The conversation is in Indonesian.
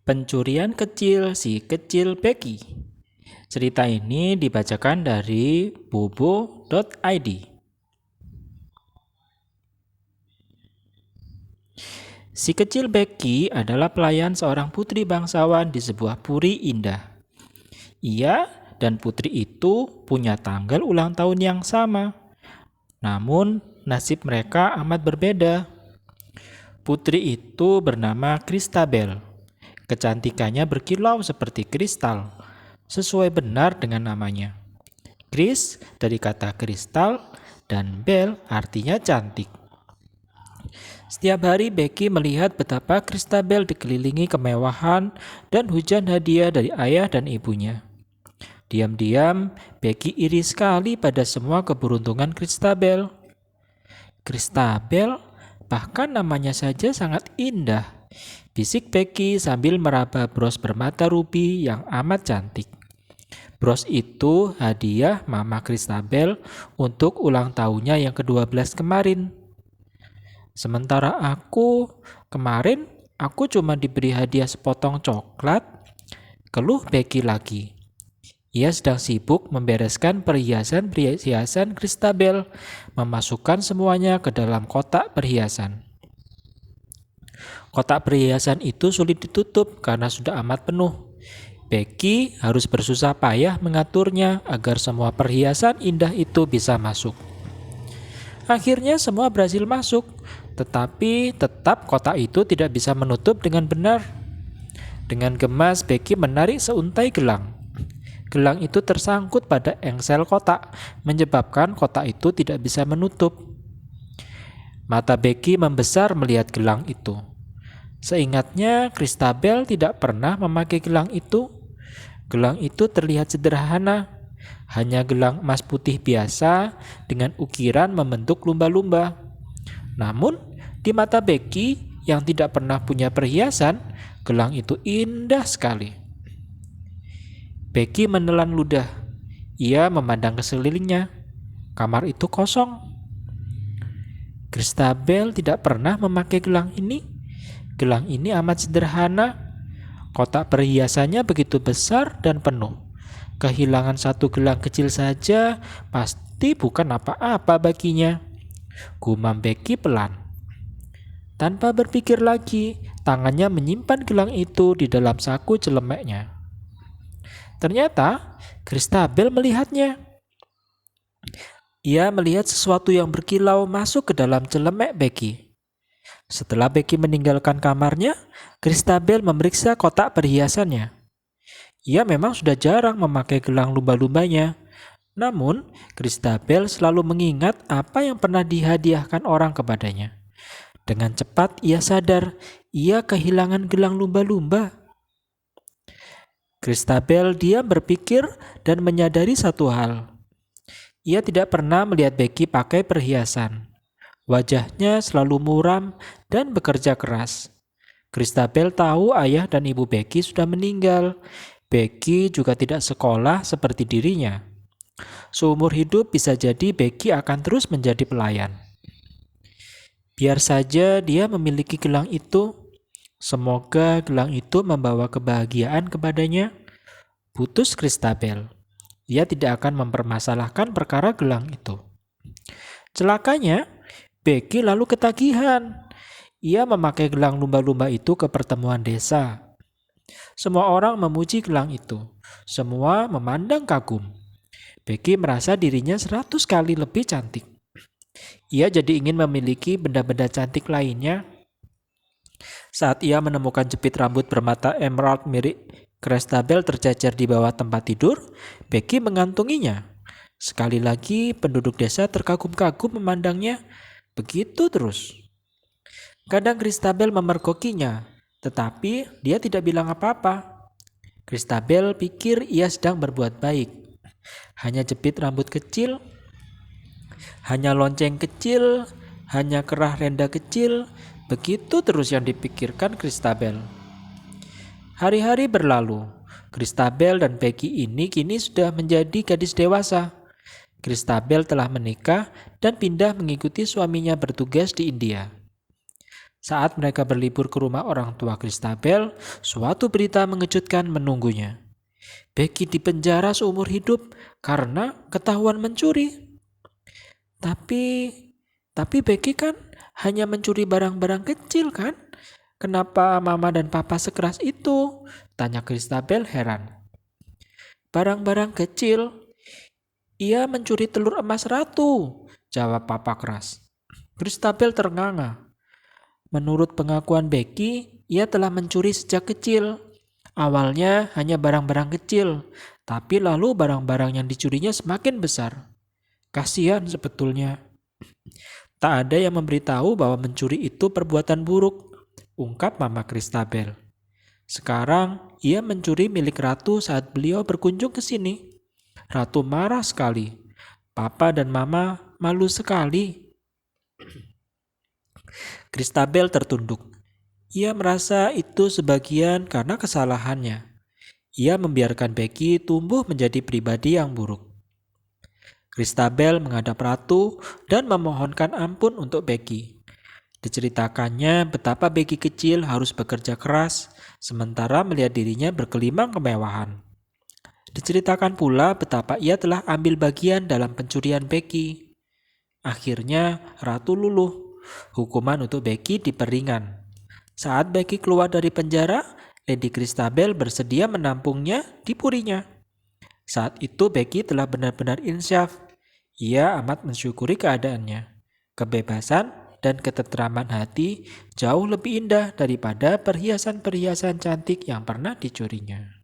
Pencurian kecil si kecil Becky. Cerita ini dibacakan dari bobo.id. Si kecil Becky adalah pelayan seorang putri bangsawan di sebuah puri indah. Ia dan putri itu punya tanggal ulang tahun yang sama. Namun, nasib mereka amat berbeda. Putri itu bernama Christabel. Kecantikannya berkilau seperti kristal, sesuai benar dengan namanya. Chris dari kata kristal dan Belle artinya cantik. Setiap hari Becky melihat betapa Christabel dikelilingi kemewahan dan hujan hadiah dari ayah dan ibunya. Diam-diam, Becky iri sekali pada semua keberuntungan Christabel. Christabel, bahkan namanya saja sangat indah, bisik Becky sambil meraba bros bermata rubi yang amat cantik. Bros itu hadiah Mama Christabel untuk ulang tahunnya yang ke-12 kemarin. Sementara kemarin aku cuma diberi hadiah sepotong coklat, keluh Becky lagi. Ia sedang sibuk membereskan perhiasan Christabel, memasukkan semuanya ke dalam kotak perhiasan. Kotak perhiasan itu sulit ditutup karena sudah amat penuh. Becky harus bersusah payah mengaturnya agar semua perhiasan indah itu bisa masuk. Akhirnya semua berhasil masuk, tetapi tetap kotak itu tidak bisa menutup dengan benar. Dengan gemas Becky menarik seuntai gelang. Gelang itu tersangkut pada engsel kotak, menyebabkan kotak itu tidak bisa menutup. Mata Becky membesar melihat gelang itu. Seingatnya, Christabel tidak pernah memakai gelang itu. Gelang itu terlihat sederhana, hanya gelang emas putih biasa dengan ukiran membentuk lumba-lumba. Namun, di mata Becky yang tidak pernah punya perhiasan, gelang itu indah sekali. Becky menelan ludah. Ia memandang ke sekelilingnya. Kamar itu kosong. Christabel tidak pernah memakai gelang ini. Gelang ini amat sederhana. Kotak perhiasannya begitu besar dan penuh. Kehilangan satu gelang kecil saja pasti bukan apa-apa baginya. Gumam Becky pelan. Tanpa berpikir lagi, tangannya menyimpan gelang itu di dalam saku celemeknya. Ternyata Christabel melihatnya. Ia melihat sesuatu yang berkilau masuk ke dalam celemek Becky. Setelah Becky meninggalkan kamarnya, Christabel memeriksa kotak perhiasannya. Ia memang sudah jarang memakai gelang lumba-lumbanya. Namun, Christabel selalu mengingat apa yang pernah dihadiahkan orang kepadanya. Dengan cepat ia sadar ia kehilangan gelang lumba-lumba. Christabel diam berpikir dan menyadari satu hal. Ia tidak pernah melihat Becky pakai perhiasan. Wajahnya selalu muram dan bekerja keras. Christabel tahu ayah dan ibu Becky sudah meninggal. Becky juga tidak sekolah seperti dirinya. Seumur hidup bisa jadi Becky akan terus menjadi pelayan. Biar saja dia memiliki gelang itu. Semoga gelang itu membawa kebahagiaan kepadanya. Putus Christabel. Ia tidak akan mempermasalahkan perkara gelang itu. Celakanya, Becky lalu ketagihan. Ia memakai gelang lumba-lumba itu ke pertemuan desa. Semua orang memuji gelang itu. Semua memandang kagum. Becky merasa dirinya 100 kali lebih cantik. Ia jadi ingin memiliki benda-benda cantik lainnya. Saat ia menemukan jepit rambut bermata emerald mirip Christabel tercecer di bawah tempat tidur, Becky mengantunginya. Sekali lagi penduduk desa terkagum-kagum memandangnya. Begitu terus. Kadang Christabel memergokinya, tetapi dia tidak bilang apa-apa. Christabel pikir ia sedang berbuat baik. Hanya jepit rambut kecil, hanya lonceng kecil, hanya kerah renda kecil. Begitu terus yang dipikirkan Christabel. Hari-hari berlalu. Christabel dan Becky ini kini sudah menjadi gadis dewasa. Christabel telah menikah dan pindah mengikuti suaminya bertugas di India. Saat mereka berlibur ke rumah orang tua Christabel, suatu berita mengejutkan menunggunya. Becky dipenjara seumur hidup karena ketahuan mencuri. Tapi, tapi Becky kan hanya mencuri barang-barang kecil kan? Kenapa mama dan papa sekeras itu? Tanya Christabel heran. Barang-barang kecil? Ia mencuri telur emas ratu, jawab papa keras. Christabel ternganga. Menurut pengakuan Becky, ia telah mencuri sejak kecil. Awalnya hanya barang-barang kecil, tapi lalu barang-barang yang dicurinya semakin besar. Kasihan sebetulnya. Tak ada yang memberitahu bahwa mencuri itu perbuatan buruk, ungkap Mama Christabel. Sekarang ia mencuri milik Ratu saat beliau berkunjung ke sini. Ratu marah sekali. Papa dan Mama malu sekali. Christabel tertunduk. Ia merasa itu sebagian karena kesalahannya. Ia membiarkan Becky tumbuh menjadi pribadi yang buruk. Christabel menghadap Ratu dan memohonkan ampun untuk Becky. Diceritakannya betapa Becky kecil harus bekerja keras, sementara melihat dirinya berkelimang kemewahan. Diceritakan pula betapa ia telah ambil bagian dalam pencurian Becky. Akhirnya Ratu luluh. Hukuman untuk Becky diperingan. Saat Becky keluar dari penjara, Lady Christabel bersedia menampungnya di purinya. Saat itu Becky telah benar-benar insyaf. Ia amat mensyukuri keadaannya. Kebebasan dan ketentraman hati jauh lebih indah daripada perhiasan-perhiasan cantik yang pernah dicurinya.